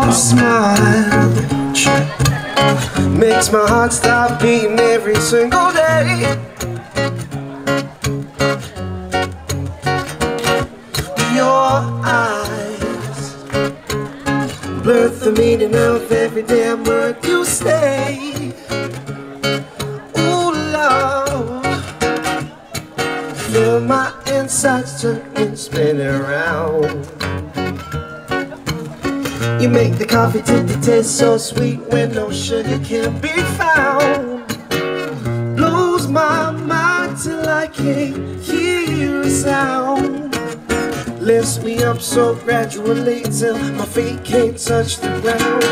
Your smile makes my heart stop beating every single day. Your eyes blur the meaning of every damn word you say. Ooh, love, feel my insides turning, spinning around. You make the coffee taste so sweet when no sugar can be found. Blows my mind till I can't hear a sound. Lifts me up so gradually till my feet can't touch the ground.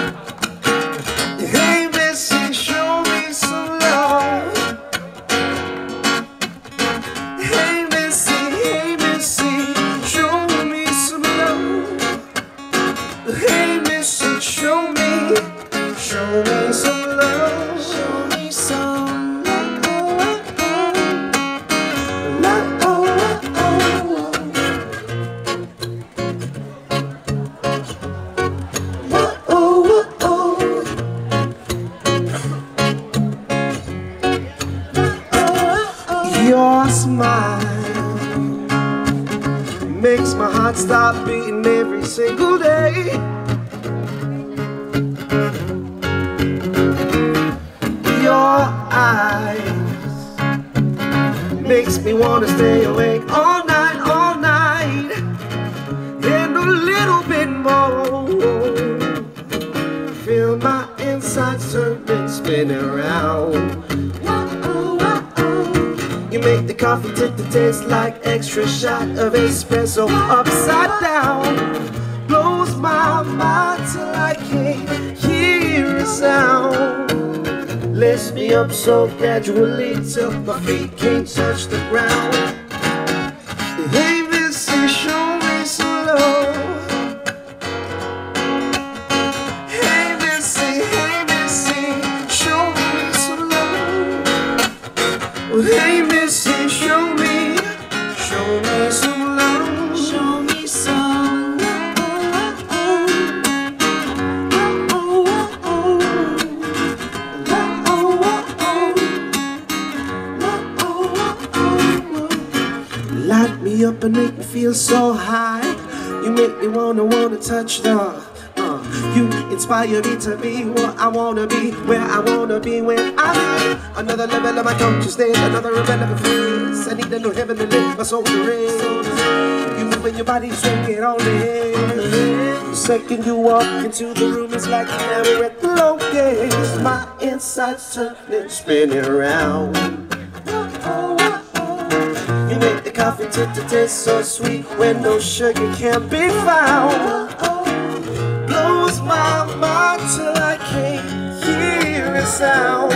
Hey Missy, show me some love. Hey Missy, show me some love. Hey Missy, show me some love. Show me some love. Your smile makes my heart stop beating every single day. Your eyes makes me wanna stay awake all night, and a little bit more. Feel my insides turning, spinning around. You make the coffee taste like extra shot of espresso upside down. Blows my mind till I can't hear a sound. Lifts me up so gradually till my feet can't touch the ground. Hey Missy, show me some love. Hey Missy, show me some love. Hey Missy, show me some love. Show me some love. Light me up and make me feel so high. You make me wanna touch the you inspire me to be what I wanna be, where I wanna be when I'm in another level of my consciousness, another irrelevant phrase. I need a new heaven to live my soul to raise. You moving your body, swinging on the head. The second you walk into the room, it's like now we're at the locust. My insides turning, spinning around. You make the coffee taste so sweet when no sugar can be found. Blows my mind till I can't hear a sound.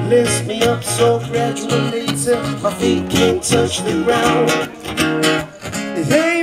Lifts me up so gradually till my feet can't touch the ground. Hey